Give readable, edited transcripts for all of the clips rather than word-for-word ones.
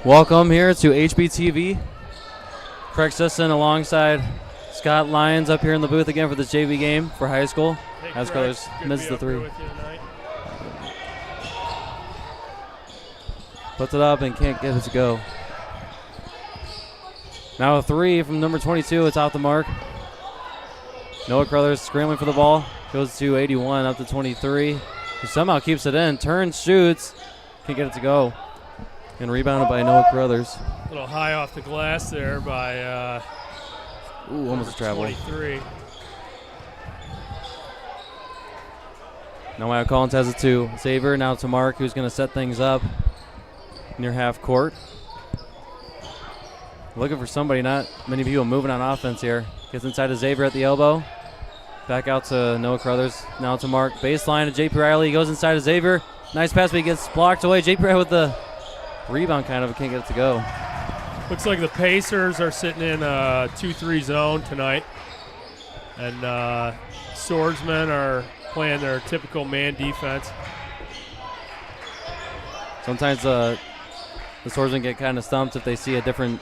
Welcome here to HBTV. Craig Sisson alongside Scott Lyons up here in the booth again for this JV game for high school. Hey, As Colors misses the three. Puts it up and can't get it to go. Now a three from number 22. It's off the mark. Noah Crothers scrambling for the ball. Goes to 81, up to 23. He somehow keeps it in. Turns, shoots. Can't get it to go. And rebounded by Noah Crothers. A little high off the glass there by almost a travel. 23. Now Collins has it to Xavier. Now to Mark, who's going to set things up near half court. Looking for somebody, not many people moving on offense here. Gets inside to Xavier at the elbow. Back out to Noah Crothers. Now to Mark. Baseline to JP Riley. He goes inside to Xavier. Nice pass, but he gets blocked away. JP Riley with the rebound, kind of. Can't get it to go. Looks like the Pacers are sitting in a 2-3 zone tonight. And Swordsmen are playing their typical man defense. Sometimes the Swordsmen get kind of stumped if they see a different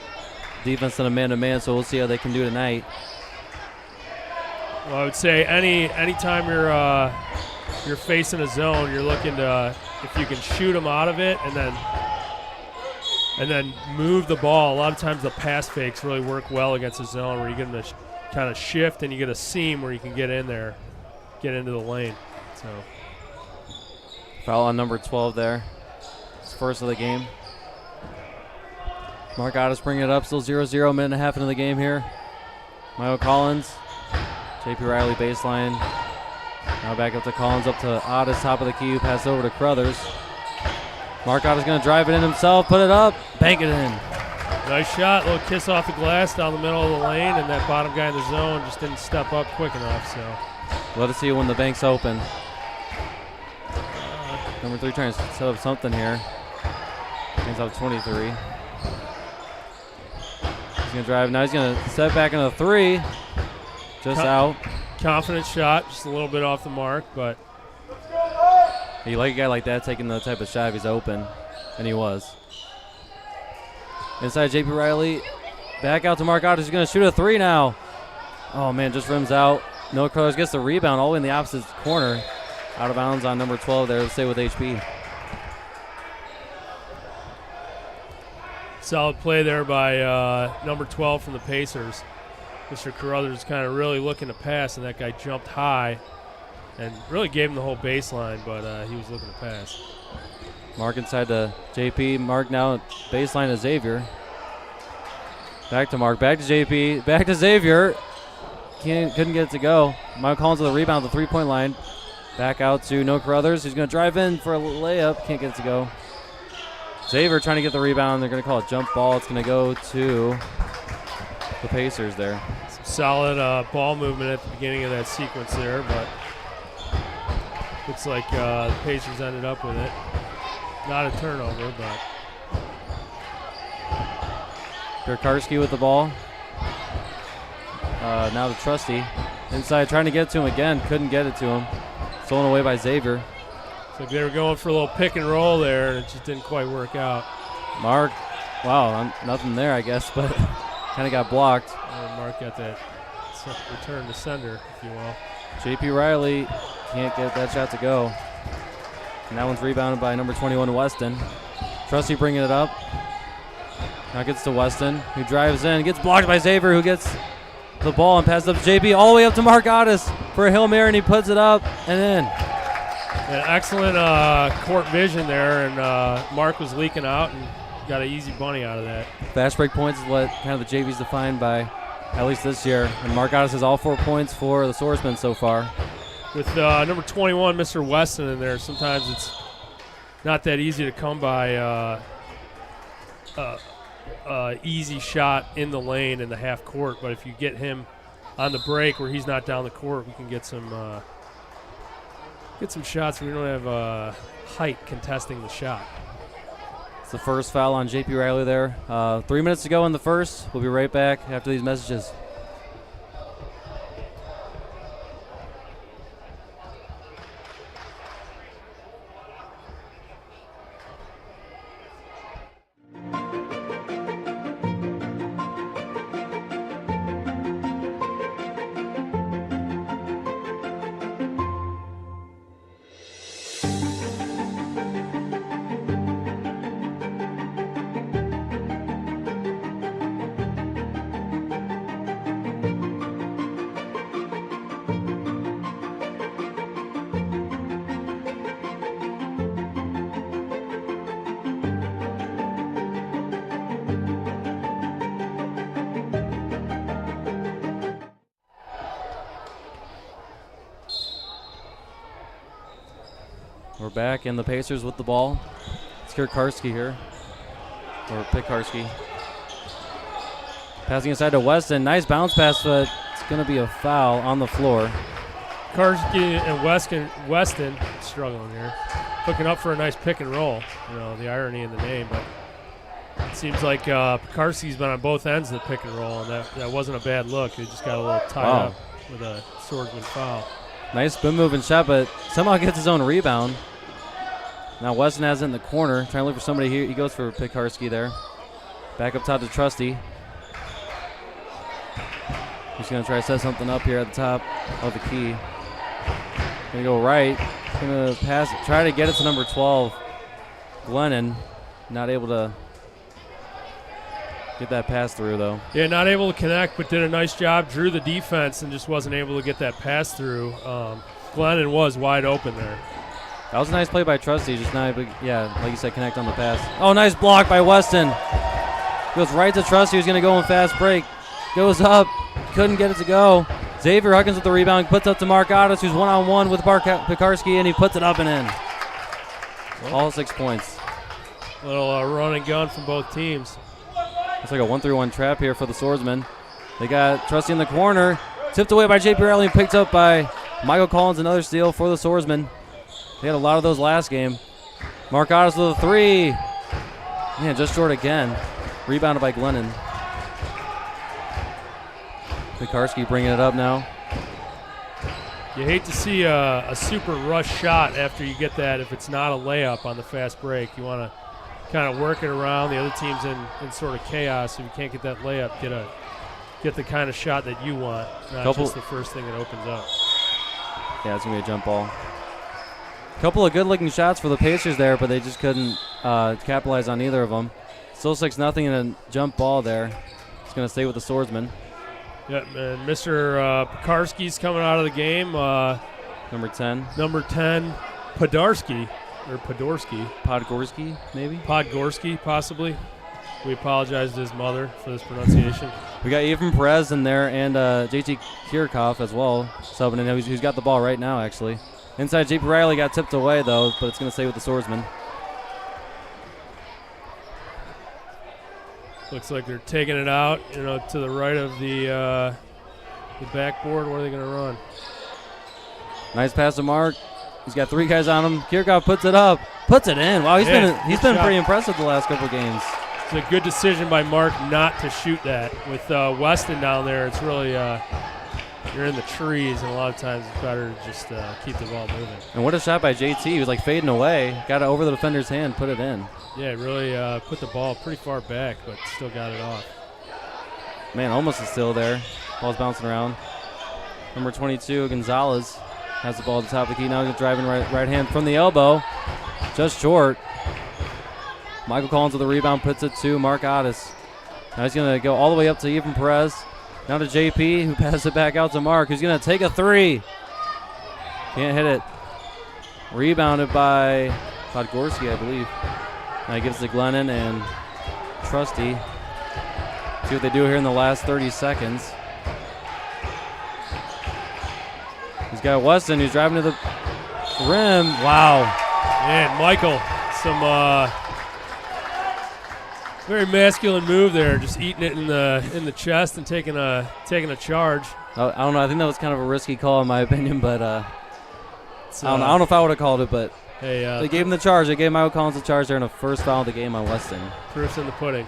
defense than a man-to-man, so we'll see how they can do tonight. Well, I would say anytime you're facing a zone, you're looking to, if you can shoot them out of it and then move the ball. A lot of times the pass fakes really work well against a zone where you get them to kind of shift and you get a seam where you can get in there, get into the lane. So foul on number 12 there. It's first of the game. Mark Otis bringing it up, still 0-0, minute and a half into the game here. Myo Collins, JP Riley baseline. Now back up to Collins, up to Otis, top of the key, pass over to Crothers. Mark Otis going to drive it in himself, put it up, bank it in. Nice shot, little kiss off the glass down the middle of the lane, and that bottom guy in the zone just didn't step up quick enough. So let us see when the bank's open. Number 3 trying to set up something here. He's up 23. He's going to drive. Now he's going to step back into the 3. Just out. Confident shot, just a little bit off the mark, but you like a guy like that taking the type of shot if he's open, and he was. Inside JP Riley. Back out to Mark Otis. He's going to shoot a 3 now. Oh, man, just rims out. Noah Crothers gets the rebound all the way in the opposite corner. Out of bounds on number 12 there. Let's stay with HB. Solid play there by number 12 from the Pacers. Mr. Carruthers kind of really looking to pass, and that guy jumped high and really gave him the whole baseline, but he was looking to pass. Mark inside to JP. Mark now baseline to Xavier. Back to Mark. Back to JP. Back to Xavier. Couldn't get it to go. Mike Collins with a rebound at the three-point line. Back out to Noah Crothers. He's going to drive in for a layup. Can't get it to go. Xavier trying to get the rebound. They're going to call it jump ball. It's going to go to the Pacers there. Some solid ball movement at the beginning of that sequence there, but looks like the Pacers ended up with it. Not a turnover, but. Berkarski with the ball. Now the trusty. Inside trying to get to him again. Couldn't get it to him. Stolen away by Xavier. So they were going for a little pick and roll there, and it just didn't quite work out. Mark, wow, nothing there, I guess, but kind of got blocked. And Mark got that return to sender, if you will. JP Riley can't get that shot to go. And that one's rebounded by number 21, Weston. Trusty bringing it up. Now gets to Weston, who drives in, gets blocked by Xavier, who gets the ball and passes up to JP all the way up to Mark Otis for a Hail Mary, and he puts it up and in. An excellent court vision there, and Mark was leaking out and got an easy bunny out of that. Fast break points is what kind of the JV's defined by, at least this year. And Mark Otis has all 4 points for the Swordsmen so far. With number 21, Mr. Weston, in there, sometimes it's not that easy to come by easy shot in the lane in the half court. But if you get him on the break where he's not down the court, we can get some shots where we don't have height contesting the shot. It's the first foul on JP Riley there. 3 minutes to go in the first. We'll be right back after these messages. We're back, and the Pacers with the ball. It's Kirkarski here, or Pikarski. Passing inside to Weston. Nice bounce pass, but it's going to be a foul on the floor. Karski and Weston struggling here, hooking up for a nice pick and roll. You know, the irony in the name, but it seems like Pikarski's been on both ends of the pick and roll, and that wasn't a bad look. They just got a little tied up with a Swordsman foul. Nice spin move and shot, but somehow gets his own rebound. Now Weston has it in the corner, trying to look for somebody here. He goes for Pikarski there. Back up top to Trusty. He's going to try to set something up here at the top of the key. Going to go right. Going to pass it, try to get it to number 12, Glennon. Not able to get that pass through, though. Yeah, not able to connect, but did a nice job. Drew the defense and just wasn't able to get that pass through. Glennon was wide open there. That was a nice play by Trusty. Just not, yeah, like you said, connect on the pass. Oh, nice block by Weston. Goes right to Trusty, who's going to go in fast break. Goes up, couldn't get it to go. Xavier Huggins with the rebound, puts up to Mark Otis, who's one-on-one with Pikarski, and he puts it up and in. All 6 points. Little run and gun from both teams. It's like a 1-3-1 trap here for the Swordsmen. They got Trusty in the corner, tipped away by J.P. Riley and picked up by Michael Collins, another steal for the Swordsmen. They had a lot of those last game. Mark Otis with a three. Man, just short again. Rebounded by Glennon. Pikarski bringing it up now. You hate to see a super rush shot after you get that if it's not a layup on the fast break. You want to kind of work it around. The other team's in sort of chaos. If you can't get that layup, get the kind of shot that you want, not just the first thing that opens up. Yeah, it's going to be a jump ball. Couple of good-looking shots for the Pacers there, but they just couldn't capitalize on either of them. Still 6-0 and a jump ball there. It's going to stay with the Swordsmen. Yeah, and Mr. Pikarski's coming out of the game. Number 10. Number 10, Podorski, Podgorski, maybe? Podgorski, possibly. We apologize to his mother for this pronunciation. We got Evan Perez in there and JT Kirchhoff as well, subbing in. Who's got the ball right now, actually. Inside, J.P. Riley got tipped away, though, but it's going to stay with the Swordsmen. Looks like they're taking it out, to the right of the backboard. What are they going to run? Nice pass to Mark. He's got 3 guys on him. Kirchhoff puts it up, puts it in. Wow, he's been pretty impressive the last couple of games. It's a good decision by Mark not to shoot that. With Weston down there, it's really you're in the trees, and a lot of times it's better to just keep the ball moving. And what a shot by JT. He was like fading away. Got it over the defender's hand, put it in. Yeah, really put the ball pretty far back, but still got it off. Man, almost is still there. Ball's bouncing around. Number 22, Gonzalez, has the ball at the top of the key. Now he's driving right hand from the elbow. Just short. Michael Collins with the rebound, puts it to Mark Otis. Now he's going to go all the way up to Evan Perez. Now to JP, who passes it back out to Mark, who's going to take a three. Can't hit it. Rebounded by Podgorski, I believe. Now he gives it to Glennon and Trusty. See what they do here in the last 30 seconds. He's got Weston, who's driving to the rim. Wow. Man, Michael, some very masculine move there, just eating it in the chest and taking a charge. I don't know. I think that was kind of a risky call in my opinion, but I don't know if I would have called it, but hey, they gave him the charge. They gave Michael Collins the charge there in the first foul of the game on Weston. Proof's in the pudding.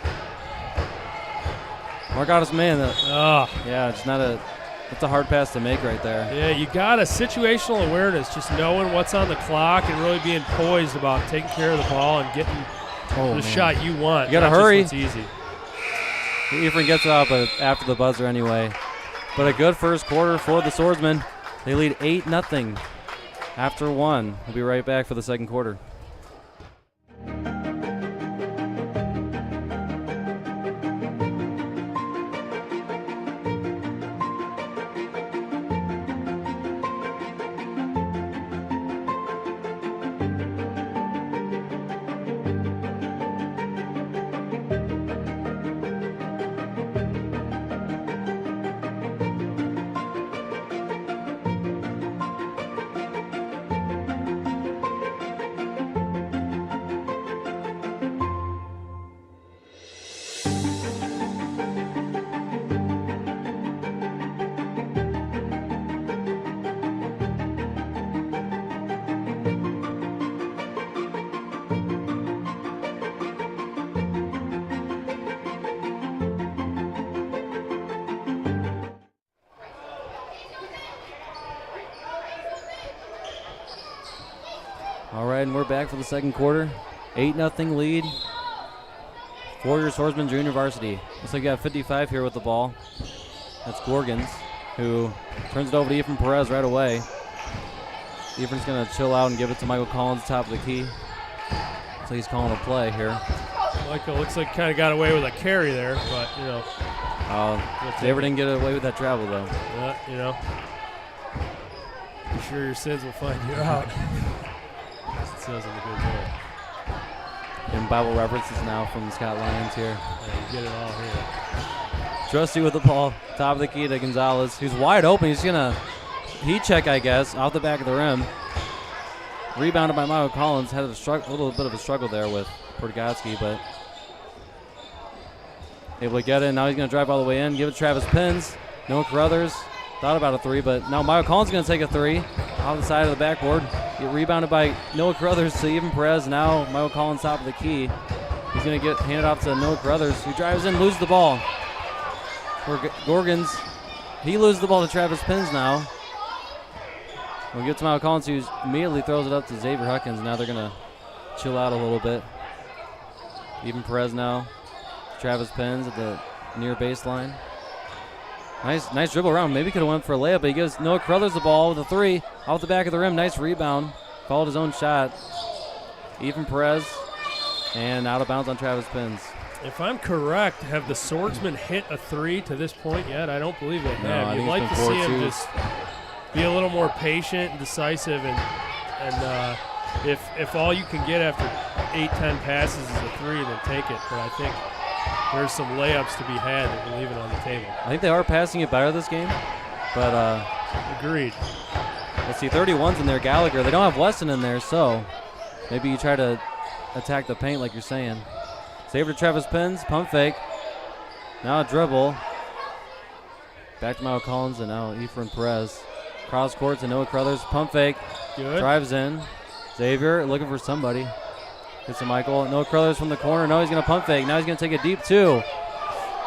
Mark Otis, man. Yeah, it's not a. That's a hard pass to make right there. Yeah, you got a situational awareness, just knowing what's on the clock and really being poised about taking care of the ball and getting the shot you want. You got to hurry. It's easy. Ephraim gets it out, but after the buzzer anyway. But a good first quarter for the Swordsmen. They lead 8-0 after one. We'll be right back for the second quarter. All right, and we're back for the second quarter. 8-0 lead for your Swordsmen Junior Varsity. Looks like you got 55 here with the ball. That's Gorgons, who turns it over to Ephraim Perez right away. Ephraim's going to chill out and give it to Michael Collins, top of the key. So he's calling a play here. Michael looks like kind of got away with a carry there, but, you know. Xavier didn't get away with that travel, though. You know. I'm sure your sins will find you out. It says in the good book. And Bible references now from Scott Lyons here. Yeah, you get it all here. Trusty with the ball, top of the key to Gonzalez, who's wide open. He's going to heat check, I guess, off the back of the rim. Rebounded by Michael Collins. Had a little bit of a struggle there with Portage, but able to get it. Now he's going to drive all the way in, give it to Travis Pins. Noah Carruthers thought about a three, but now Michael Collins is going to take a three off the side of the backboard. Get rebounded by Noah Carruthers to Evan Perez. Now Michael Collins top of the key. He's going to get handed off to Noah Carruthers, who drives in, loses the ball. For Gorgons, he loses the ball to Travis Pins now. We'll get to Michael Collins, who immediately throws it up to Xavier Huckins. Now they're going to chill out a little bit. Evan Perez now. Travis Pins at the near baseline. Nice dribble around. Maybe could have went for a layup, but he gives Noah Carruthers the ball with a three off the back of the rim. Nice rebound. Called his own shot. Evan Perez, and out of bounds on Travis Pins. If I'm correct, have the Swordsmen hit a three to this point yet? I don't believe they have. You'd like to see him just be a little more patient and decisive, and if all you can get after 8-10 passes is a three, then take it. But I think there's some layups to be had that we're leaving on the table. I think they are passing it better this game, but agreed. Let's see, 31's in there, Gallagher. They don't have Weston in there, so maybe you try to attack the paint like you're saying. Save to Travis Pins, pump fake. Now a dribble. Back to Michael Collins, and now Ephraim Perez. Cross court to Noah Carruthers, pump fake. Good. Drives in. Xavier looking for somebody. Gets to Michael. Noah Carruthers from the corner. No, he's going to pump fake. Now he's going to take a deep two.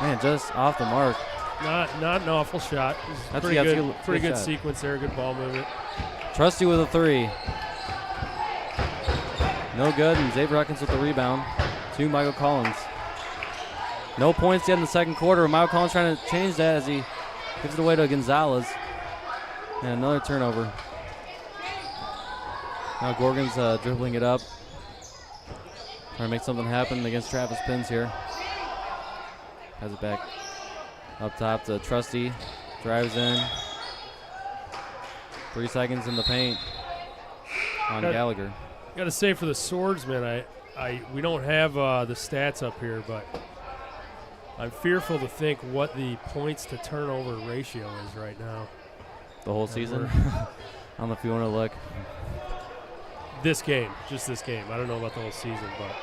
Man, just off the mark. Not an awful shot. That's pretty good shot. sequence there. Good ball movement. Trusty with a three. No good, and Xavier Huckins with the rebound to Michael Collins. No points yet in the second quarter. Michael Collins trying to change that as he gives it away to Gonzalez. And another turnover. Now Gorgon's dribbling it up. Trying to make something happen against Travis Pins here. Has it back up top to Trusty. Drives in. 3 seconds in the paint on Gallagher. Got to say for the Swordsmen, we don't have the stats up here, but I'm fearful to think what the points to turnover ratio is right now. The whole season? I don't know if you want to look. This game, just this game. I don't know about the whole season, but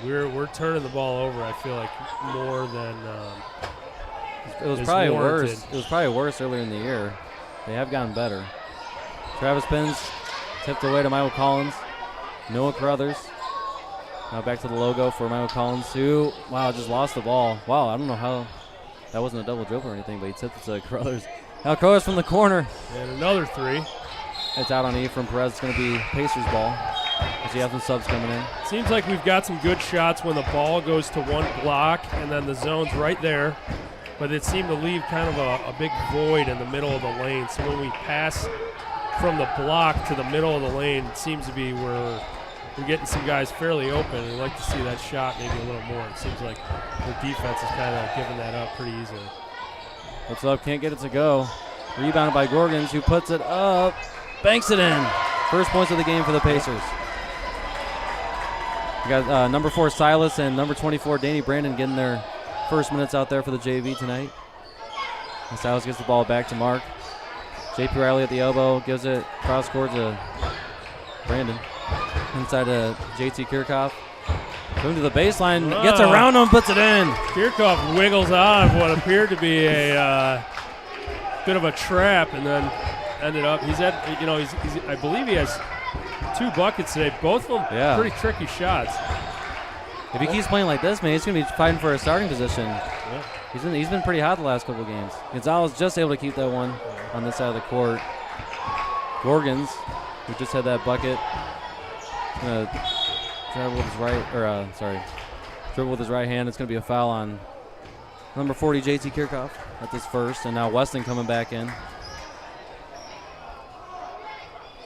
we're turning the ball over. I feel like more than it was probably warranted. Worse. It was probably worse earlier in the year. They have gotten better. Travis Pins tipped away to Michael Collins. Noah Carruthers. Now back to the logo for Michael Collins, who just lost the ball. Wow, I don't know how that wasn't a double dribble or anything, but he tipped it to Carruthers. Now Carruthers from the corner. And another three. It's out on Ephraim Perez. It's going to be Pacers ball as you have some subs coming in. Seems like we've got some good shots when the ball goes to one block and then the zone's right there. But it seemed to leave kind of a big void in the middle of the lane. So when we pass from the block to the middle of the lane, it seems to be where we're getting some guys fairly open. We'd like to see that shot maybe a little more. It seems like the defense is kind of giving that up pretty easily. What's up? Can't get it to go. Rebounded by Gorgons, who puts it up. Banks it in. First points of the game for the Pacers. We got number 4 Silas and number 24 Danny Brandon getting their first minutes out there for the JV tonight. And Silas gets the ball back to Mark. JP Riley at the elbow, gives it cross court to Brandon. Inside to JT Kirchhoff. Going to the baseline, gets around him, puts it in. Kirchhoff wiggles out of what appeared to be a bit of a trap, and then ended up. I believe he has 2 buckets today. Both of them pretty tricky shots. If he keeps playing like this, man, he's going to be fighting for a starting position. Yeah. He's been pretty hot the last couple of games. Gonzalez just able to keep that one on this side of the court. Gorgons, who just had that bucket. Gonna dribble with his dribble with his right hand. It's gonna be a foul on number 40, JT Kirchhoff. That's his first, and now Weston coming back in.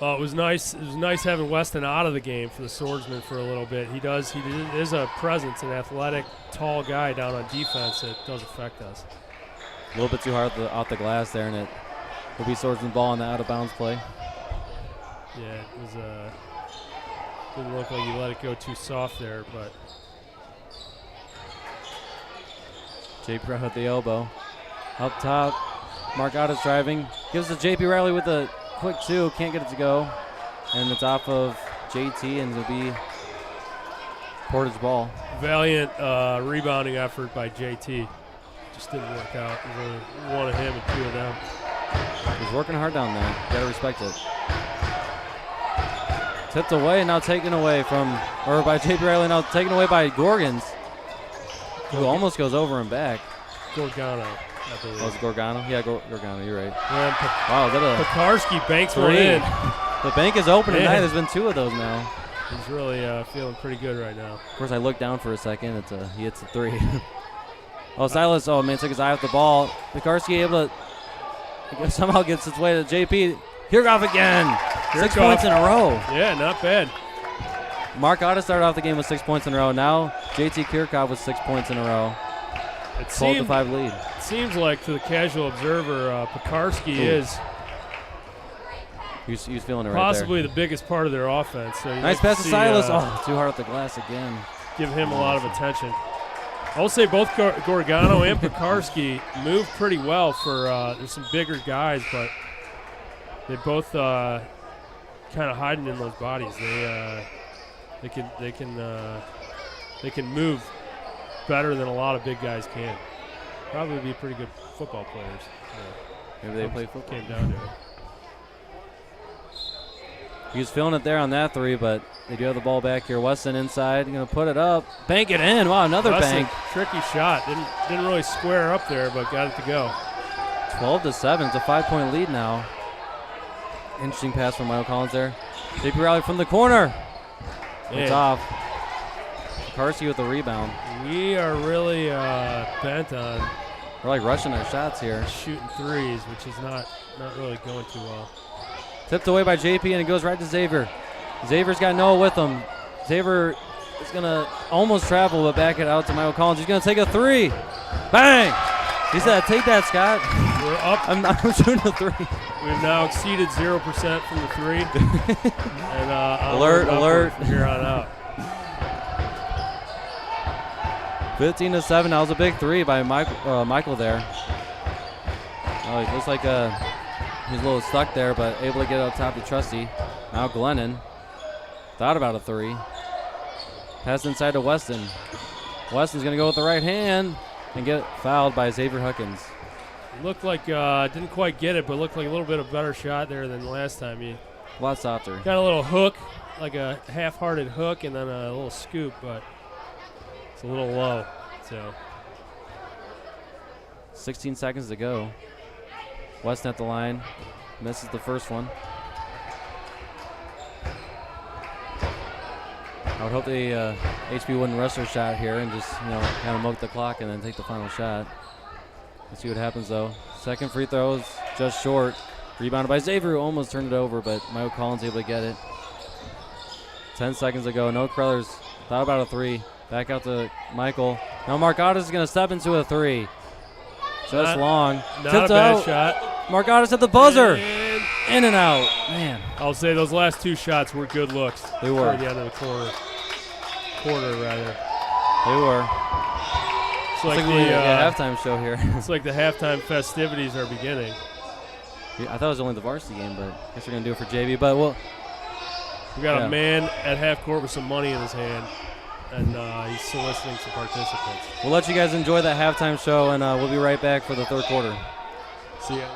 It was nice. It was nice having Weston out of the game for the Swordsmen for a little bit. He is a presence, an athletic, tall guy down on defense that does affect us. A little bit too hard off the glass there, and it will be Swordsman ball on the out-of-bounds play. Yeah, it was didn't look like he let it go too soft there, but JP Riley at the elbow. Up top, Mark Ottis driving. Gives it to JP Riley with a quick two. Can't get it to go. And it's off of JT, and it'll be Portage ball. Valiant rebounding effort by JT. Just didn't work out. It was only one of him and two of them. He's working hard down there. Gotta respect it. Tipped away, now taken away by JP Riley, now taken away by Gorgons, who almost goes over and back. Gorgano, I believe. Oh, it's Gorgano? Yeah, Gorgano, you're right. Yeah, wow, is that a Pekarski banks three? one in. The bank is open tonight. There's been two of those now. He's really feeling pretty good right now. Of course, I looked down for a second. He hits the three. Silas, man, took his eye off the ball. Pekarski able to somehow gets its way to JP. Kirchhoff again. 6 points in a row. Yeah, not bad. Mark Ottis started off the game with 6 points in a row. Now JT Kirchhoff with 6 points in a row. 12-5 lead. It seems like to the casual observer, Pekarski is he's feeling it right there. Possibly the biggest part of their offense. So nice pass to Silas. Too hard off the glass again. Give him a lot of attention. I'll say both Gorgano and Pekarski move pretty well for there's some bigger guys, but they both kind of hiding in those bodies. They can move better than a lot of big guys can. Probably be pretty good football players. Maybe they play football. Came down to it. He was feeling it there on that three, but they do have the ball back here. Weston inside, going to put it up, bank it in. Wow, another Weston, bank. Tricky shot. Didn't really square up there, but got it to go. 12-7. It's a 5-point lead now. Interesting pass from Michael Collins there. JP Riley from the corner. It's off. Carsey with the rebound. We are really bent on. We're like rushing our shots here. Shooting threes, which is not really going too well. Tipped away by JP, and it goes right to Xavier. Xavier's got Noah with him. Xavier is going to almost travel, but back it out to Michael Collins. He's going to take a three. Bang! He said, take that, Scott. We're up. I'm shooting a three. We've now exceeded 0% from the three. And alert. From here on out. 15-7. That was a big three by Michael there. Oh, it looks like he's a little stuck there, but able to get up top to Trusty. Now Glennon thought about a three. Pass inside to Weston. Weston's going to go with the right hand and get fouled by Xavier Huckins. Looked like didn't quite get it, but looked like a little bit of better shot there than last time. He a lot softer. Got a little hook, like a half-hearted hook, and then a little scoop, but it's a little low. So 16 seconds to go. Weston at the line, misses the first one. I would hope the HB wouldn't rush their shot here and just kind of milk the clock and then take the final shot. Let's see what happens though. Second free throw is just short. Rebounded by Xavier, who almost turned it over, but Michael Collins able to get it. 10 seconds to go. No Crothers thought about a three. Back out to Michael. Now Marcotis is going to step into a three. Just long. Not a bad shot. Marcotis at the buzzer. And in and out. Man. I'll say those last two shots were good looks. They were. Toward the end of the quarter rather. They were. It's like the halftime show here. It's like the halftime festivities are beginning. I thought it was only the varsity game, but I guess we're going to do it for JV. But we got a man at half court with some money in his hand, and he's soliciting some participants. We'll let you guys enjoy that halftime show, and we'll be right back for the third quarter. See ya.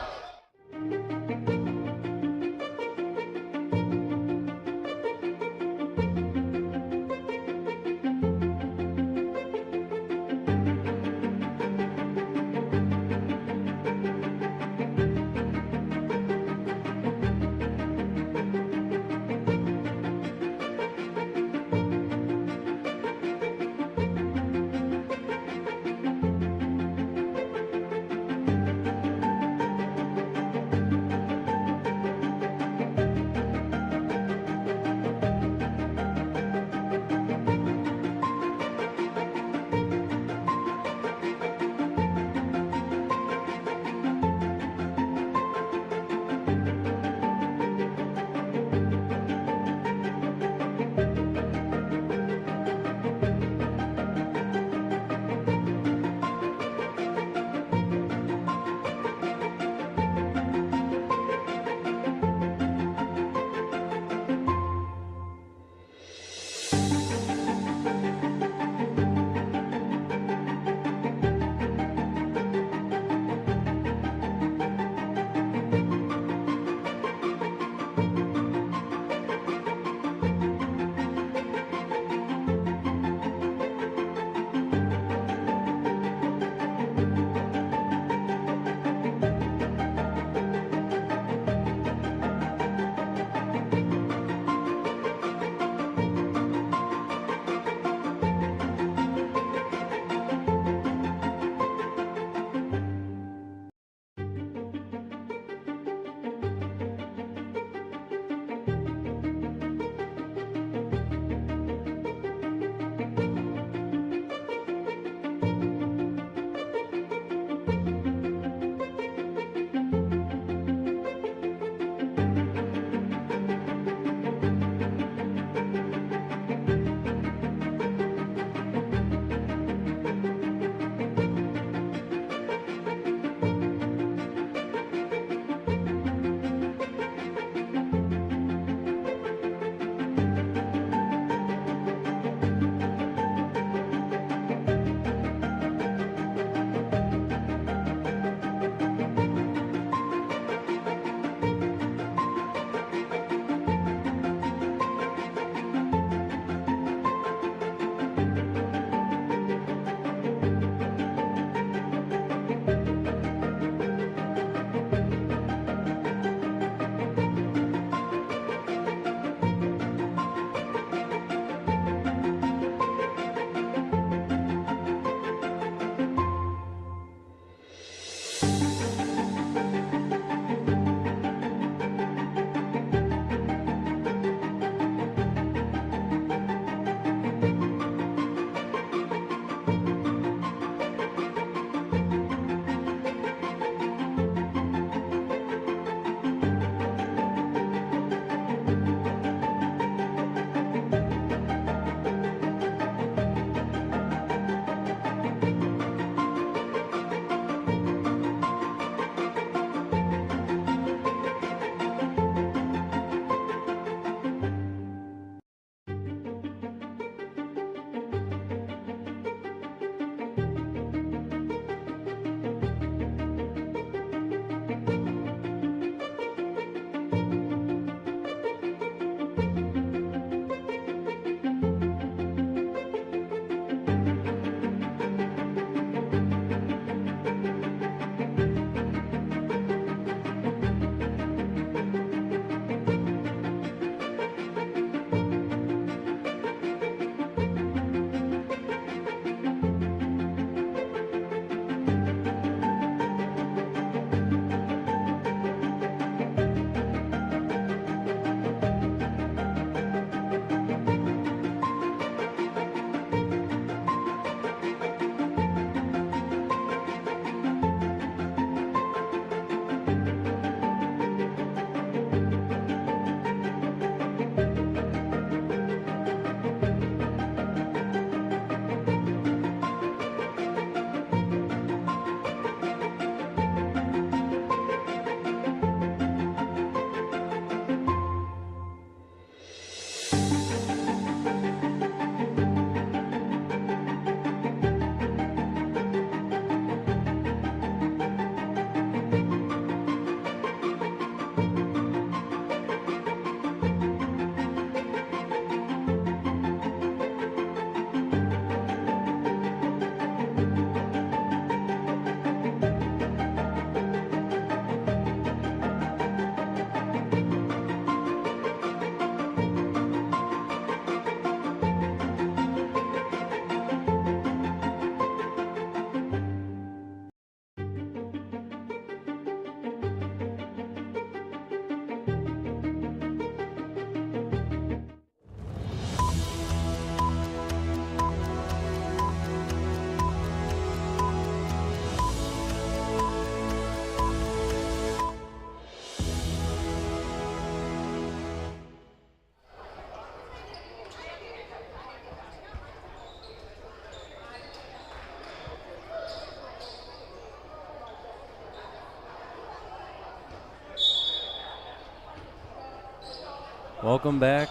Welcome back.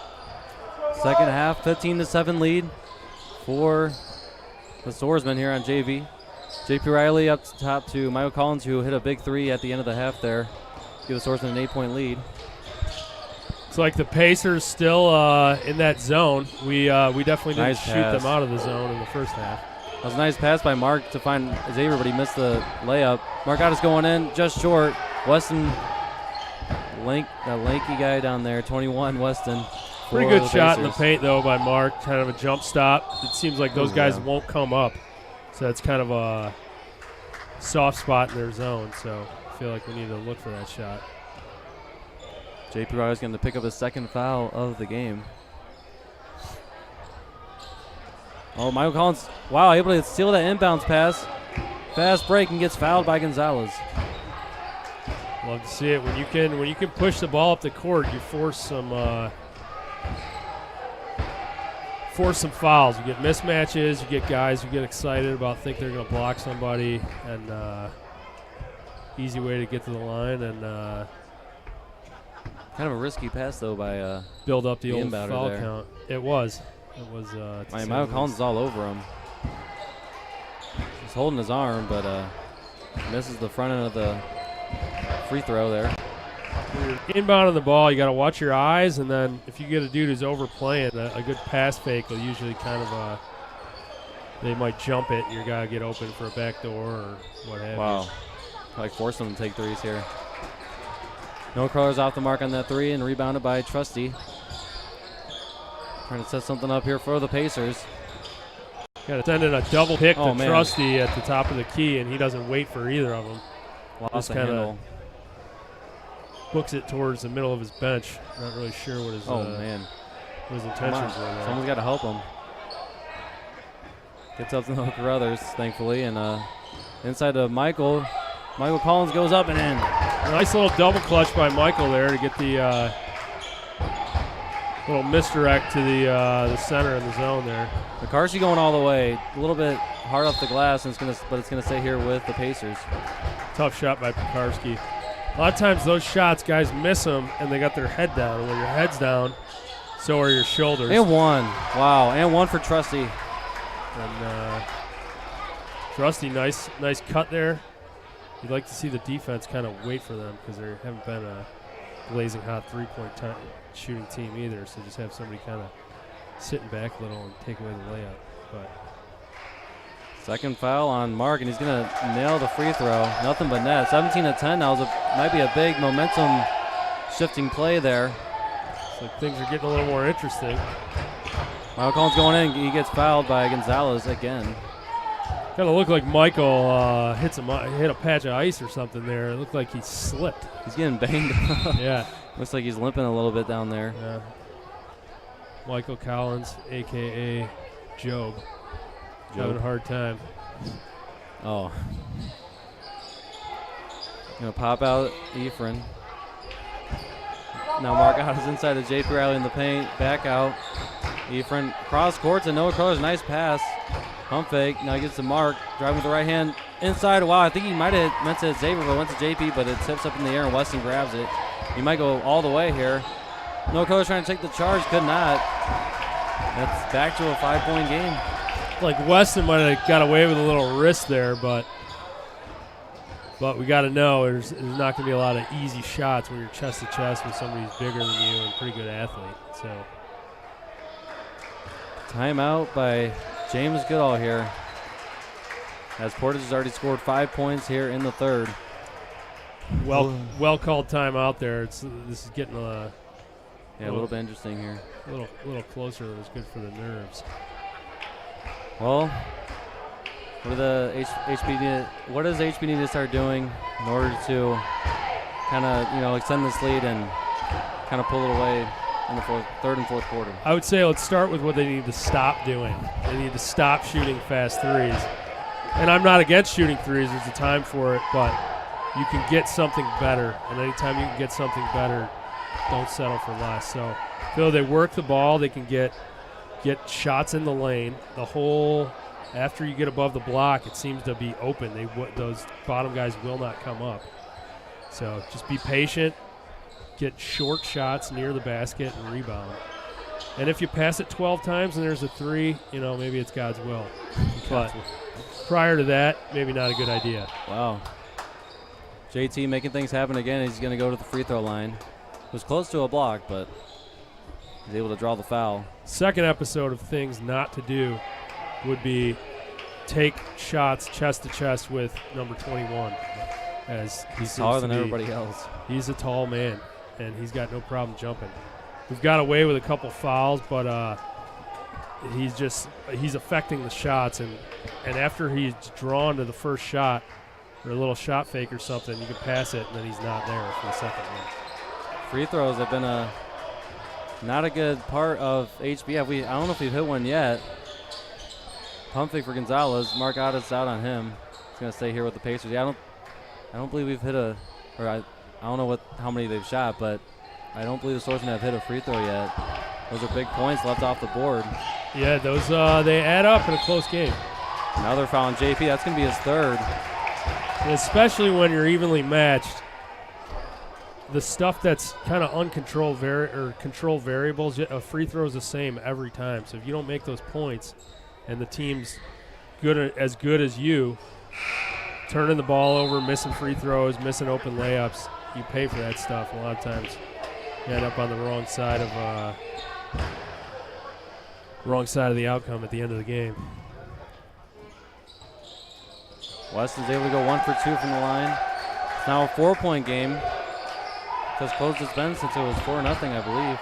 Second half, 15-7 lead for the Swordsmen here on JV. JP Riley up top to Michael Collins, who hit a big three at the end of the half there. Give the Swordsmen an 8-point lead. It's like the Pacers still in that zone. We definitely didn't shoot them out of the zone in the first half. That was a nice pass by Mark to find Xavier, but he missed the layup. Markakis going in, just short. Weston, that lanky guy down there, 21, Weston. Pretty good shot in the paint, though, by Mark. Kind of a jump stop. It seems like those guys won't come up. So that's kind of a soft spot in their zone. So I feel like we need to look for that shot. JP Riley's going to pick up his second foul of the game. Oh, Michael Collins, wow, able to steal that inbounds pass. Fast break and gets fouled by Gonzalez. Love to see it. When you can push the ball up the court, you force some fouls. You get mismatches. You get guys who get excited about think they're going to block somebody, and easy way to get to the line and. Kind of a risky pass, though, by build up the old foul there. count. It was. Michael Collins is all over him. He's holding his arm, but misses the front end of the free throw there. When you're inbounding the ball, you got to watch your eyes, and then if you get a dude who's overplaying, a good pass fake will usually kind of they might jump it, and you got to get open for a back door or what have you. Wow. Like force them to take threes here. No colors off the mark on that three and rebounded by Trusty. Trying to set something up here for the Pacers. Got to send in a double pick to Trusty at the top of the key, and he doesn't wait for either of them. Lost the handle. Books it towards the middle of his bench. Not really sure what his what his intentions were there. Someone's got to help him. Gets up to no Carruthers, thankfully, and inside to Michael. Michael Collins goes up and in. Nice little double clutch by Michael there to get the little misdirect to the center in the zone there. McCarthy going all the way. A little bit hard off the glass, and but it's going to stay here with the Pacers. Tough shot by Pekarski. A lot of times those shots, guys miss them, and they got their head down. And when your head's down, so are your shoulders. And one. Wow, and one for Trusty. And Trusty, nice cut there. You'd like to see the defense kind of wait for them because they haven't been a blazing hot three-point shooting team either. So just have somebody kind of sitting back a little and take away the layup. But second foul on Mark, and he's going to nail the free throw. Nothing but net. 17-10 now might be a big momentum shifting play there. So things are getting a little more interesting. Michael Collins going in. He gets fouled by Gonzalez again. Kind of looked like Michael hit a patch of ice or something there. It looked like he slipped. He's getting banged up. Yeah. Looks like he's limping a little bit down there. Yeah. Michael Collins, a.k.a. Job. Having a hard time. Oh. Going to pop out Ephraim. Now Markakis inside of JP Riley in the paint. Back out. Ephraim cross court to Noah Carruthers. Nice pass. Pump fake. Now he gets to Mark. Driving with the right hand. Inside. Wow, I think he might have meant to Xavier, but went to JP, but it tips up in the air, and Weston grabs it. He might go all the way here. Noah Carruthers trying to take the charge. Could not. That's back to a 5-point game. Like Weston might have got away with a little wrist there, but we got to know there's not going to be a lot of easy shots when you're chest to chest with somebody who's bigger than you and a pretty good athlete. So timeout by James Goodall here, as Portage has already scored 5 points here in the third. Well called timeout there. This is getting a little bit interesting here. A little closer than was good for the nerves. Well, what does HB need to start doing in order to kind of extend this lead and kind of pull it away in the third and fourth quarter? I would say let's start with what they need to stop doing. They need to stop shooting fast threes. And I'm not against shooting threes. There's a time for it, but you can get something better. And anytime you can get something better, don't settle for less. So Phil, they work the ball. They can get shots in the lane. After you get above the block, it seems to be open. Those bottom guys will not come up. So just be patient. get short shots near the basket and rebound. And if you pass it 12 times and there's a 3, maybe it's God's will. But prior to that, maybe not a good idea. Wow. JT making things happen again. He's going to go to the free throw line. Was close to a block, but he's able to draw the foul. Second episode of things not to do would be take shots chest to chest with number 21. As he's taller than everybody else. He's a tall man, and he's got no problem jumping. We've got away with a couple fouls, but he's affecting the shots, and after he's drawn to the first shot or a little shot fake or something, you can pass it, and then he's not there for the second one. Free throws have been not a good part of HBF. I don't know if we've hit one yet. Pump fake for Gonzalez. Mark Otis out on him. He's going to stay here with the Pacers. Yeah, I don't believe we've hit I don't know how many they've shot, but I don't believe the Swordsmen have hit a free throw yet. Those are big points left off the board. Yeah, those they add up in a close game. Now they're fouling JP. That's going to be his third. And especially when you're evenly matched, the stuff that's kind of uncontrolled controlled variables, a free throw is the same every time. So if you don't make those points and the team's good as you, turning the ball over, missing free throws, missing open layups, you pay for that stuff. A lot of times you end up on the wrong side of the outcome at the end of the game. West is able to go 1 for 2 from the line. It's now a 4-point game. As close as it's been since it was 4-0, I believe.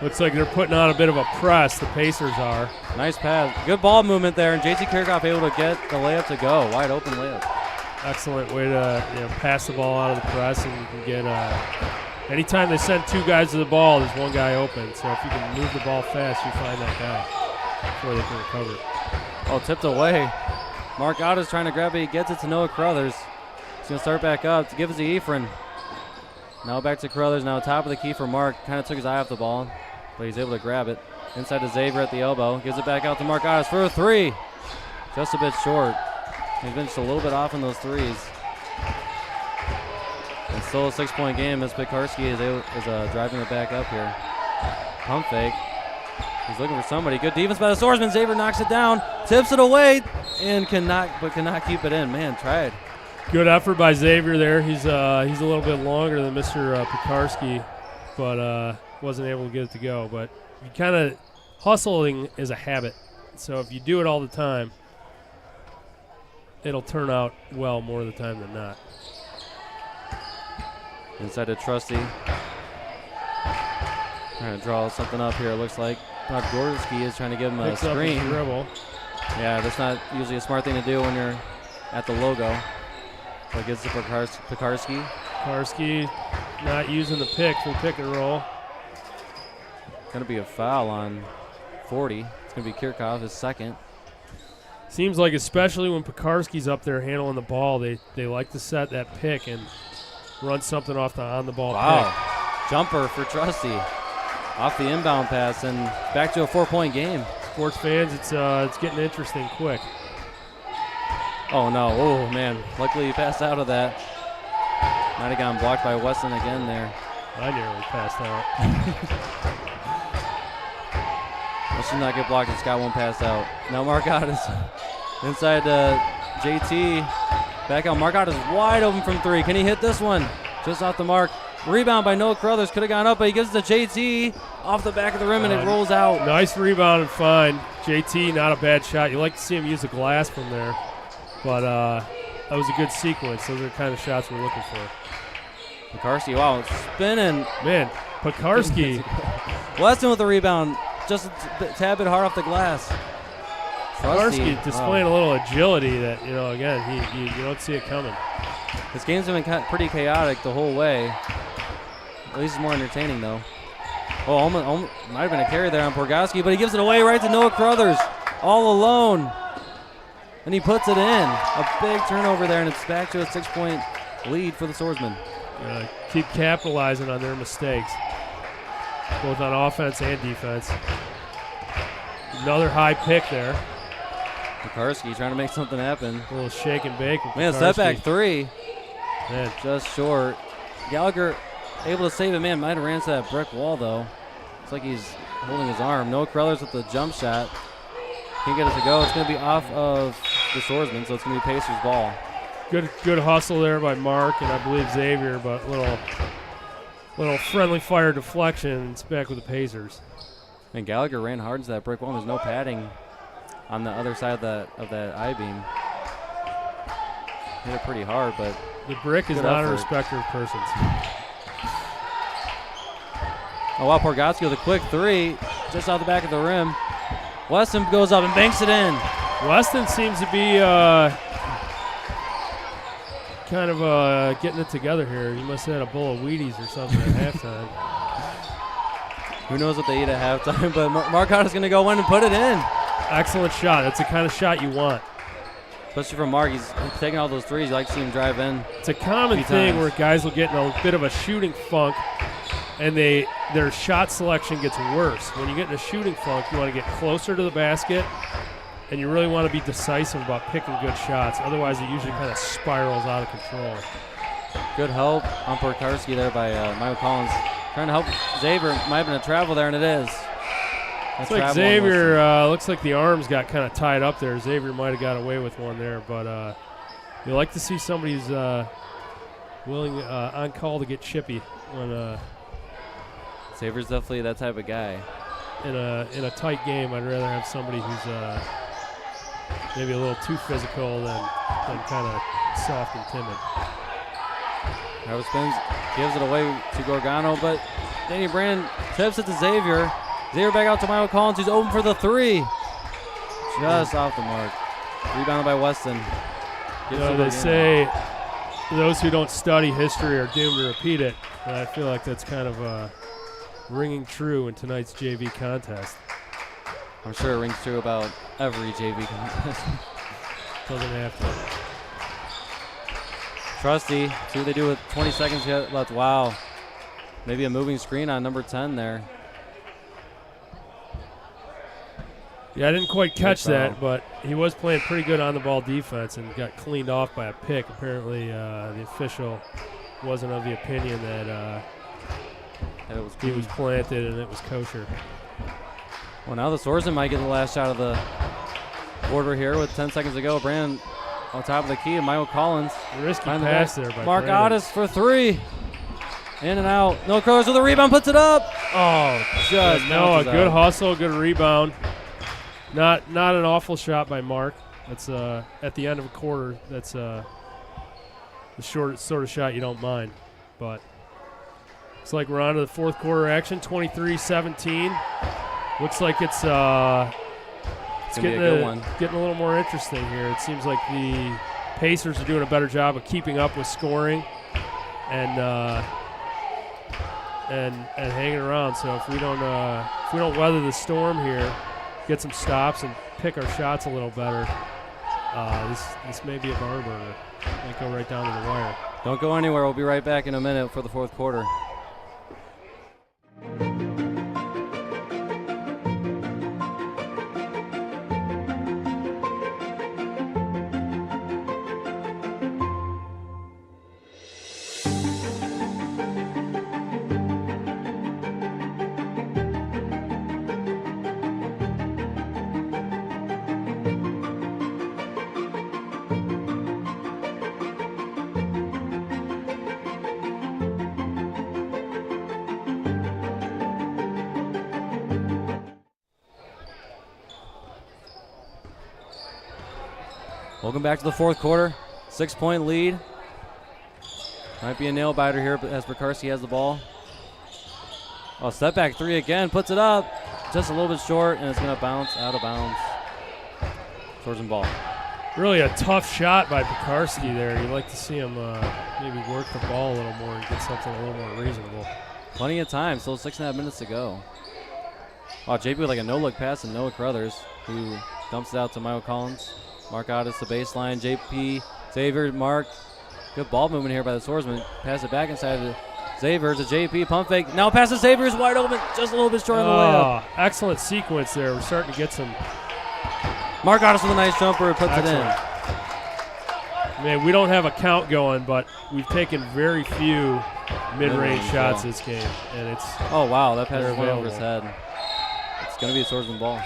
Looks like they're putting on a bit of a press, the Pacers are. Nice pass. Good ball movement there, and JT Kirchhoff able to get the layup to go. Wide open layup. Excellent way to pass the ball out of the press, and you can get anytime they send 2 guys to the ball, there's 1 guy open. So if you can move the ball fast, you find that guy before they can recover it. Oh, tipped away. Mark Otis trying to grab it. He gets it to Noah Carruthers. He's going to start back up to give it to Ephraim. Now back to Carruthers. Now top of the key for Mark. Kind of took his eye off the ball, but he's able to grab it. Inside to Xavier at the elbow. Gives it back out to Mark Otis for a 3. Just a bit short. He's been just a little bit off in those threes. And still a 6-point game as Pekarski is driving it back up here. Pump fake. He's looking for somebody. Good defense by the Swordsmen. Xavier knocks it down, tips it away, and cannot keep it in. Man, tried. Good effort by Xavier there. He's a little bit longer than Mr. Pekarski, but wasn't able to get it to go. But you kind of hustling is a habit, so if you do it all the time, it'll turn out well more of the time than not. Inside to Trusty. Trying to draw something up here, it looks like. Gorski is trying to give him a screen. Dribble. Yeah, that's not usually a smart thing to do when you're at the logo. But gets it for Pekarski. Pekarski not using the pick for pick and roll. Going to be a foul on 40. It's going to be Kirchhoff, his second. Seems like especially when Pekarski's up there handling the ball, they like to set that pick and run something off the on-the-ball pick. Jumper for Trusty. Off the inbound pass and back to a 4-point game. Sports fans, it's getting interesting quick. Oh, no. Oh, man. Luckily he passed out of that. Might have gotten blocked by Weston again there. I nearly passed out. Let's not get blocked and Scott won't pass out. Now Marcotte is inside JT. Back out. Marcotte is wide open from three. Can he hit this one? Just off the mark. Rebound by Noah Carruthers. Could have gone up, but he gives it to JT off the back of the rim, and it rolls out. Nice rebound and find. JT, not a bad shot. You like to see him use the glass from there. But that was a good sequence. Those are the kind of shots we're looking for. Pekarski, wow, spinning. Man, Pekarski. Weston with the rebound. Just a tad bit hard off the glass. Pekarski displaying a little agility that, again, you don't see it coming. This game's been pretty chaotic the whole way. At least it's more entertaining, though. Oh, almost might have been a carry there on Porgoski, but he gives it away right to Noah Carruthers. All alone. And he puts it in. A big turnover there, and it's back to a 6-point lead for the Swordsmen. Keep capitalizing on their mistakes, both on offense and defense. Another high pick there. Pekarski trying to make something happen. A little shake and bake. Man, step back three. Man, just short. Gallagher able to save it. Man, might have ran into that brick wall, though. It's like he's holding his arm. Noah Carruthers with the jump shot. Can't get it to go. It's going to be off of the Swordsmen, so it's going to be Pacers' ball. Good hustle there by Mark and I believe Xavier, but little friendly fire deflection. It's back with the Pacers. And Gallagher ran hard into that brick wall. There's no padding on the other side of that I-beam. Hit it pretty hard, but the brick is not effort. a respecter of persons. Oh, wow, Portage with a quick three just off the back of the rim. Weston goes up and banks it in. Weston seems to be kind of getting it together here. He must have had a bowl of Wheaties or something at halftime. Who knows what they eat at halftime, but Marcotte is going to go in and put it in. Excellent shot. That's the kind of shot you want. Especially from Mark. He's taking all those threes. You like to see him drive in. It's a common thing where guys will get in a bit of a shooting funk and their shot selection gets worse. When you get in a shooting funk, you want to get closer to the basket and you really want to be decisive about picking good shots. Otherwise, it usually kind of spirals out of control. Good help on Porkarski there by Michael Collins. Trying to help Xavier. Might have been a travel there, and it is. It's like Xavier, looks like the arms got kind of tied up there. Xavier might have got away with one there, but you like to see somebody who's willing on call to get chippy when Xavier's definitely that type of guy. In a tight game, I'd rather have somebody who's maybe a little too physical than kind of soft and timid. Travis spins, gives it away to Gorgano, but Danny Brand tips it to Xavier. Xavier back out to Michael Collins, who's open for the three. Just off the mark. Rebounded by Weston. They say those who don't study history are doomed to repeat it. And I feel like that's kind of ringing true in tonight's JV contest. I'm sure it rings true about every JV contest. Doesn't have to. Trusty, see what they do with 20 seconds left. Wow. Maybe a moving screen on number 10 there. Yeah, I didn't quite catch that, but he was playing pretty good on the ball defense and got cleaned off by a pick. Apparently, the official wasn't of the opinion that he was planted and it was kosher. Well, now the Swordsmen might get the last shot of the quarter here with 10 seconds to go. Brandon on top of the key, and Michael Collins. Risky pass there by Mark Brandon. Otis for three. In and out. No Crows with a rebound, puts it up. Oh, just no, a good out. hustle, good rebound. Not an awful shot by Mark. That's at the end of a quarter. That's the short sort of shot you don't mind. But it's like we're on to the fourth quarter action. 23-17. Looks like it's getting a little more interesting here. It seems like the Pacers are doing a better job of keeping up with scoring and hanging around. So if we don't weather the storm here, get some stops and pick our shots a little better, this may be a barn burner. Might go right down to the wire. Don't go anywhere. We'll be right back in a minute for the fourth quarter. Welcome back to the fourth quarter. 6-point lead. Might be a nail biter here, but as Pekarski has the ball. Oh, step back three again, puts it up. Just a little bit short, and it's going to bounce out of bounds. Swordsman ball. Really a tough shot by Pekarski there. You'd like to see him maybe work the ball a little more and get something a little more reasonable. Plenty of time, still 6.5 minutes to go. Wow, JP with like a no-look pass to Noah Carruthers, who dumps it out to Michael Collins. Mark Otis the baseline. JP, Xavier, Mark. Good ball movement here by the Swordsman. Pass it back inside to Xavier. To JP, pump fake. Now pass to Xavier is wide open. Just a little bit short on the layup. Excellent sequence there. We're starting to get some. Mark Otis with a nice jumper. Puts it in. Man, we don't have a count going, but we've taken very few mid-range shots this game, and it's oh wow, that pass went available. over his head. It's gonna be a Swordsman ball.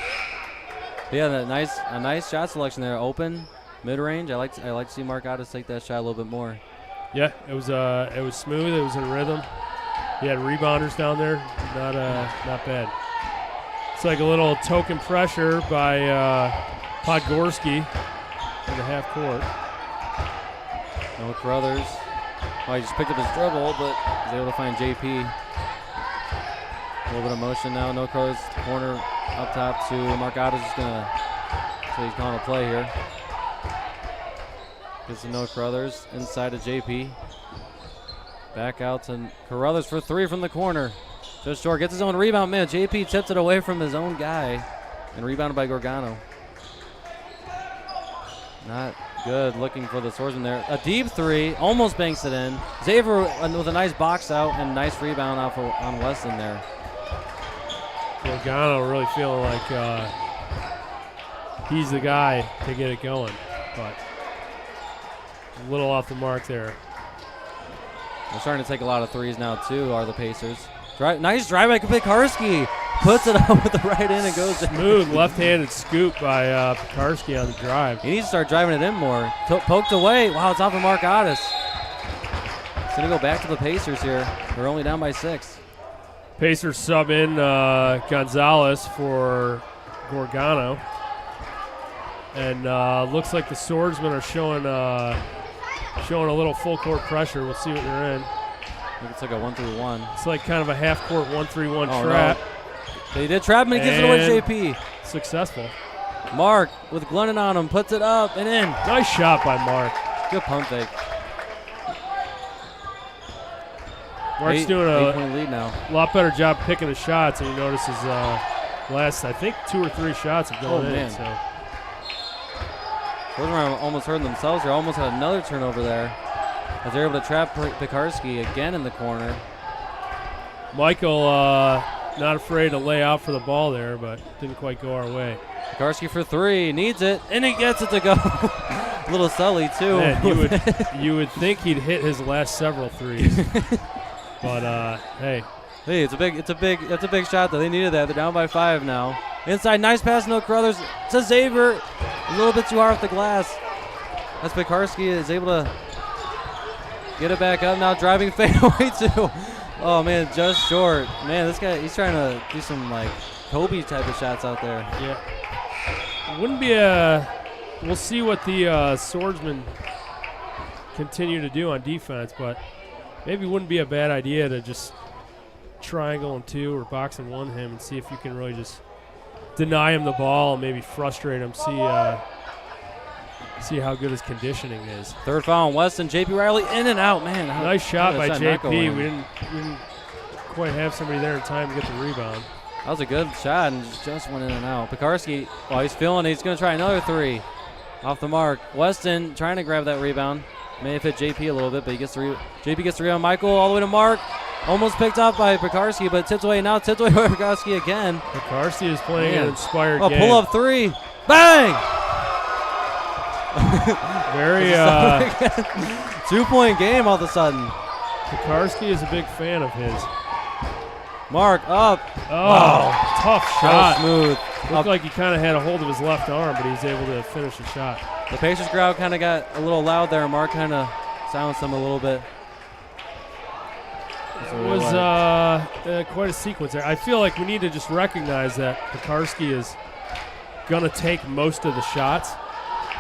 But yeah, a nice shot selection there. Open, mid-range. I like to see Mark Otis take that shot a little bit more. Yeah, it was smooth. It was in rhythm. He had rebounders down there. Not bad. It's like a little token pressure by Podgorski in the half court. No Carruthers. Oh, he just picked up his dribble, but was able to find JP. A little bit of motion now. No Carruthers corner up top to Mark Otis. Just gonna so he's calling a play here. Gets to No Carruthers inside to JP. Back out to Carruthers for three from the corner. Just short. Gets his own rebound. Man, JP tips it away from his own guy and rebounded by Gorgano. Not good. Looking for the Swordsman there. A deep three. Almost banks it in. Xavier with a nice box out and nice rebound off on Weston there. Gorgano really feeling like he's the guy to get it going, but a little off the mark there. They're starting to take a lot of threes now, too, are the Pacers. Nice drive by Pekarski. Puts it up with the right hand and goes. Smooth left-handed scoop by Pekarski on the drive. He needs to start driving it in more. Poked away. Wow, it's off of Mark Otis. It's going to go back to the Pacers here. They're only down by 6. Pacers sub in Gonzalez for Gorgano. And looks like the Swordsmen are showing a little full court pressure. We'll see what they're in. I think it's like a 1-3-1. It's like kind of a half court 1-3-1 Oh, trap. No. They did trap him and he gives it away to JP. Successful. Mark with Glennon on him, puts it up and in. Nice shot by Mark. Good pump fake. Mark's doing a 8-point lead now. lot better job picking the shots, and you notice his last, I think, 2 or 3 shots have gone in. Man. So. Swordsmen almost hurt themselves. They almost had another turnover there. As they're able to trap Pekarski again in the corner. Michael not afraid to lay out for the ball there, but didn't quite go our way. Pekarski for 3, needs it, and he gets it to go. A little Sully too. Man, you would think he'd hit his last several threes, but hey, that's a big shot though. They needed that. They're down by 5 now. Inside, nice pass, no Carruthers to Xavier. A little bit too hard off the glass. That's Pekarski is able to get it back up now, driving fadeaway too. Oh man, just short. Man, this guy, he's trying to do some like Kobe type of shots out there. Yeah. Wouldn't be we'll see what the Swordsmen continue to do on defense, but maybe it wouldn't be a bad idea to just triangle and 2 or box and 1 him and see if you can really just deny him the ball and maybe frustrate him, see how good his conditioning is. Third foul on Weston. JP Riley in and out. Man, nice shot by JP. We in. didn't quite have somebody there in time to get the rebound. That was a good shot and just went in and out. Pekarski, while he's feeling it, he's going to try another 3 off the mark. Weston trying to grab that rebound. May have hit JP a little bit, but JP gets the rebound. Michael all the way to Mark. Almost picked up by Pekarski, but tipped away by Pekarski again. Pekarski is playing an inspired game. Pull up 3. Bang! Very 2-point game all of a sudden. Pekarski is a big fan of his. Mark up. Oh, tough shot. Smooth. Looked like he kind of had a hold of his left arm, but he was able to finish the shot. The Pacers crowd kind of got a little loud there. Mark kind of silenced them a little bit. It was quite a sequence there. I feel like we need to just recognize that Pekarski is going to take most of the shots.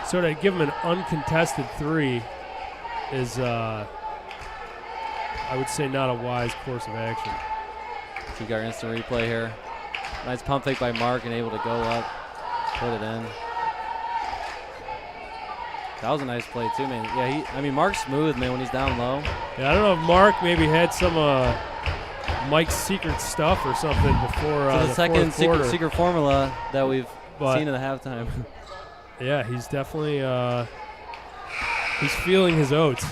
So to give him an uncontested 3 is, I would say, not a wise course of action. We got instant replay here. Nice pump fake by Mark and able to go up, put it in. That was a nice play too, man. Yeah, Mark's smooth, man, when he's down low. Yeah, I don't know if Mark maybe had some Mike's secret stuff or something before the second fourth quarter. secret formula that we've seen in the halftime. Yeah, he's definitely he's feeling his oats,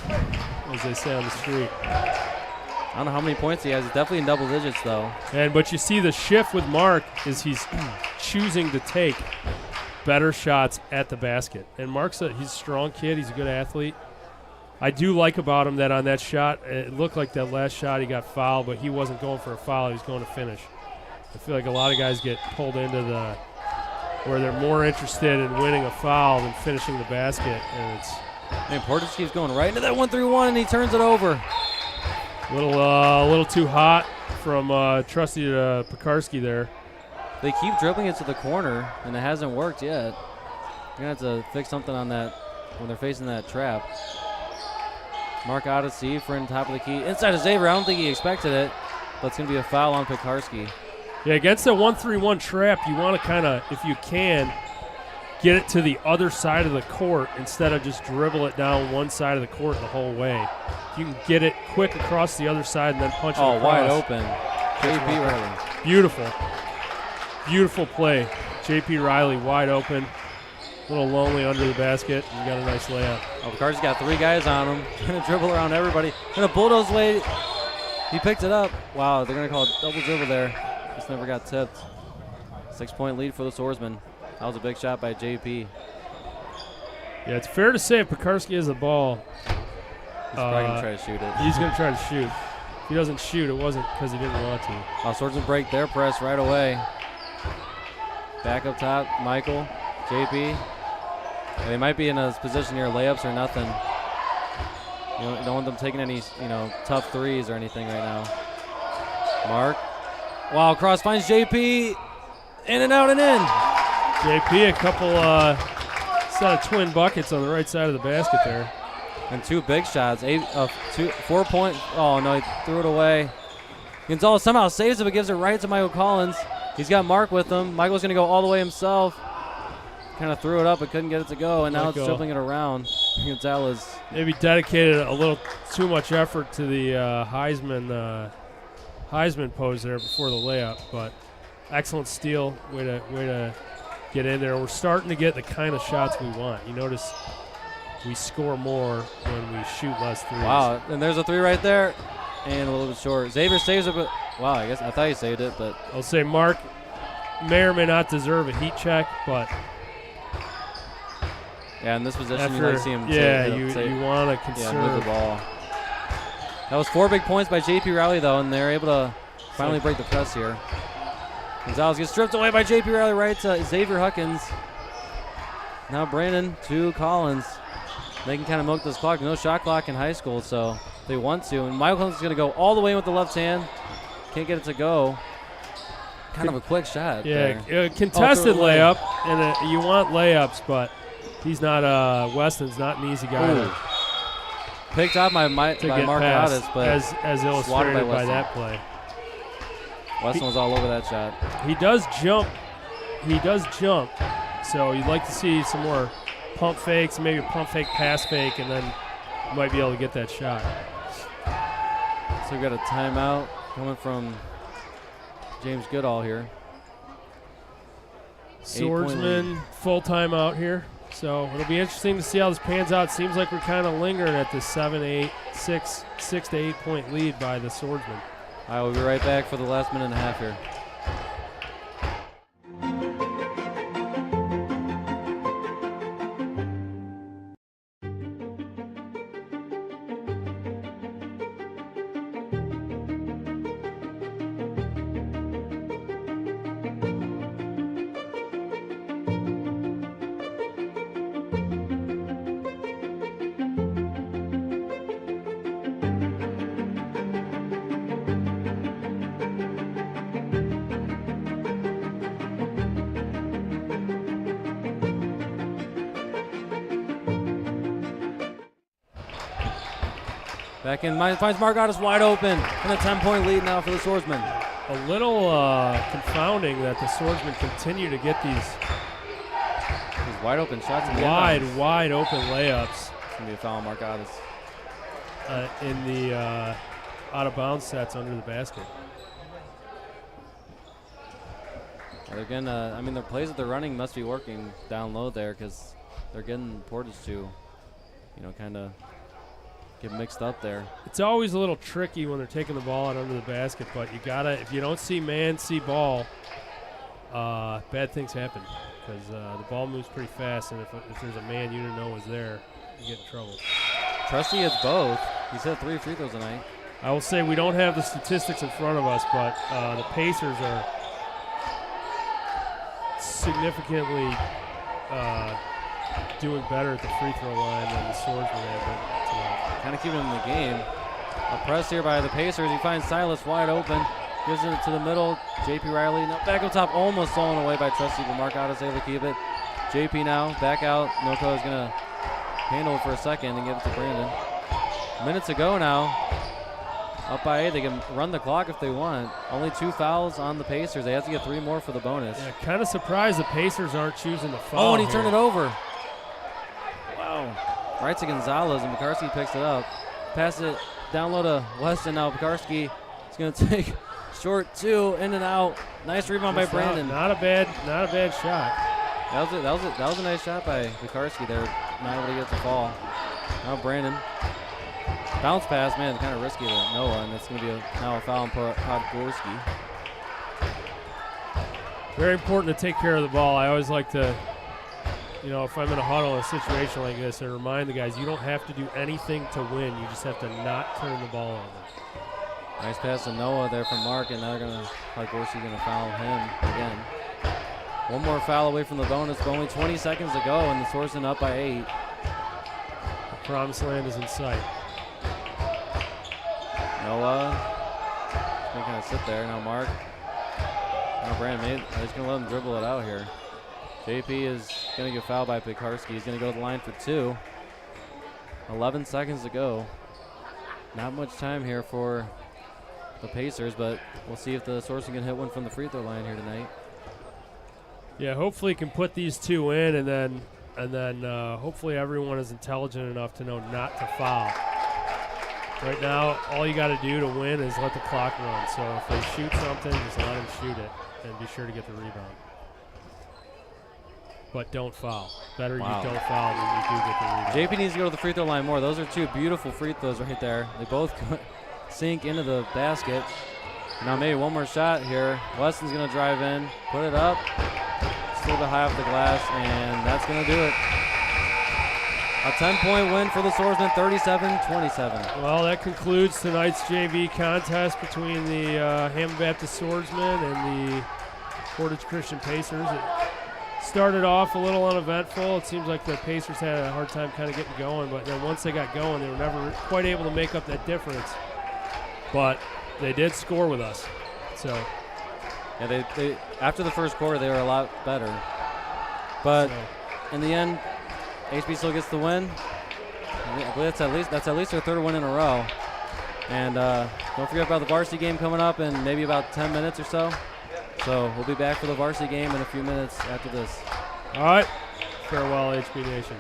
as they say on the street. I don't know how many points he has. He's definitely in double digits, though. But you see the shift with Mark is he's choosing to take better shots at the basket. And Mark's he's a strong kid. He's a good athlete. I do like about him that on that shot, it looked like that last shot he got fouled, but he wasn't going for a foul. He was going to finish. I feel like a lot of guys get pulled into where they're more interested in winning a foul than finishing the basket, and it's Portage keeps going right into that 1-3-1, and he turns it over. a little too hot from Trusty to Pekarsky there. They keep dribbling it to the corner, and it hasn't worked yet. You're going to have to fix something on that when they're facing that trap. Mark Odyssey for in top of the key. Inside of Xavier, I don't think he expected it, but it's going to be a foul on Pekarsky. Yeah, against the 1-3-1 trap, you want to kind of, if you can, get it to the other side of the court instead of just dribble it down one side of the court the whole way. You can get it quick across the other side and then punch it across. Wide open. J.P. Riley. Beautiful. Beautiful play. J.P. Riley wide open. A little lonely under the basket. And got a nice layup. Pekarsky's got 3 guys on him. Going to dribble around everybody. Going to bulldoze way. He picked it up. Wow, they're going to call a double dribble there. Just never got tipped. 6-point lead for the Swordsmen. That was a big shot by JP. Yeah, it's fair to say if Pekarsky has the ball, He's probably going to try to shoot it. He's going to try to shoot. If he doesn't shoot, it wasn't because he didn't want to. Swordsmen break their press right away. Back up top, Michael, JP. They might be in a position here, layups or nothing. You don't want them taking any, tough threes or anything right now. Mark. Wow, cross finds JP. In and out and in. JP, a couple set of twin buckets on the right side of the basket there. And 2 big shots. 4 point. Oh, no, he threw it away. Gonzalez somehow saves it, but gives it right to Michael Collins. He's got Mark with him. Michael's going to go all the way himself. Kind of threw it up, but couldn't get it to go, and now it's dribbling it around. Gonzalez. Maybe dedicated a little too much effort to the Heisman pose there before the layup, but excellent steal. Way to get in there. We're starting to get the kind of shots we want. You notice we score more when we shoot less threes. Wow, and there's a 3 right there, and a little bit short. Xavier saves it, but wow, I thought he saved it, but I'll say Mark may or may not deserve a heat check, but yeah, in this position, you like to see him. You want to conserve move the ball. That was 4 big points by J.P. Riley, though, and they're able to finally break the press here. Gonzalez gets stripped away by J.P. Riley, right to Xavier Huckins. Now Brandon to Collins. They can kind of milk this clock. No shot clock in high school, so they want to. And Michael Collins is going to go all the way with the left hand. Can't get it to go. Kind of a quick shot. Yeah, contested layup, and you want layups, but he's not. Weston's not an easy guy. Picked up by Mark Addis, but as illustrated by that play. Weston was all over that shot. He does jump. So you'd like to see some more pump fakes, maybe a pump fake, pass fake, and then you might be able to get that shot. So we've got a timeout coming from James Goodall here. Swordsman full timeout here. So it'll be interesting to see how this pans out. Seems like we're kind of lingering at this 6 to 8 point lead by the Swordsman. All right, we'll be right back for the last minute and a half here. Back in, finds Mark Addis wide open, and a 10-point lead now for the Swordsmen. A little confounding that the Swordsmen continue to get these wide open shots. Wide open layups. It's going to be a foul on Mark Addis. In the out-of-bounds sets under the basket. Again, their plays that they're running must be working down low there because they're getting Portage to, kind of get mixed up there. It's always a little tricky when they're taking the ball out under the basket, but you gotta, if you don't see man, see ball, bad things happen because the ball moves pretty fast, and if there's a man you didn't know was there, you get in trouble. Trusty hits both. He's hit 3 free throws tonight. I will say we don't have the statistics in front of us, but the Pacers are significantly doing better at the free throw line than the Swordsmen have been tonight. Kind of keeping him in the game. A press here by the Pacers. He finds Silas wide open. Gives it to the middle. JP Riley. Now back up top. Almost stolen away by Trusty, but Mark Otto's able to keep it. JP now back out. Noko is going to handle it for a second and give it to Brandon. Minutes to go now. Up by 8. They can run the clock if they want. Only 2 fouls on the Pacers. They have to get 3 more for the bonus. Yeah, kind of surprised the Pacers aren't choosing the foul. Oh, and he turned it over. Wow. Right to Gonzalez, and Pekarski picks it up. Pass it down low to Weston. Now Pekarski is going to take short 2, in and out. Nice rebound by Brandon. Not a bad shot. That was a nice shot by Pekarski there. Not able to get the fall. Now Brandon. Bounce pass, man, kind of risky to Noah, and it's going to be now a foul on Podgorski. Very important to take care of the ball. I always like to, if I'm in a huddle in a situation like this, and remind the guys, you don't have to do anything to win. You just have to not turn the ball over. Nice pass to Noah there from Mark, and now Podgorski's going to foul him again. One more foul away from the bonus, but only 20 seconds to go, and the Swordsmen up by 8. The promised land is in sight. Noah going to kind of sit there. Now Mark. Now Brandon. He's going to let him dribble it out here. JP is going to get fouled by Pekarski. He's going to go to the line for 2. 11 seconds to go. Not much time here for the Pacers, but we'll see if the Swordsmen can hit one from the free throw line here tonight. Yeah, hopefully can put these 2 in, and then hopefully everyone is intelligent enough to know not to foul. Right now, all you got to do to win is let the clock run. So if they shoot something, just let them shoot it and be sure to get the rebound. But don't foul. Better you don't foul than you do get the rebound. JP needs to go to the free throw line more. Those are 2 beautiful free throws right there. They both sink into the basket. Now maybe one more shot here. Weston's going to drive in, put it up. Just a little bit high off the glass, and that's going to do it. A 10-point win for the Swordsmen, 37-27. Well, that concludes tonight's JV contest between the Hammond Baptist Swordsmen and the Portage Christian Pacers. It started off a little uneventful. It seems like the Pacers had a hard time kind of getting going, but then once they got going, they were never quite able to make up that difference. But they did score with us. So, yeah, they after the first quarter, they were a lot better. But in the end, HB still gets the win. I believe that's at least their 3rd win in a row. And don't forget about the varsity game coming up in maybe about 10 minutes or so. So we'll be back for the varsity game in a few minutes after this. All right. Farewell, HB Nation.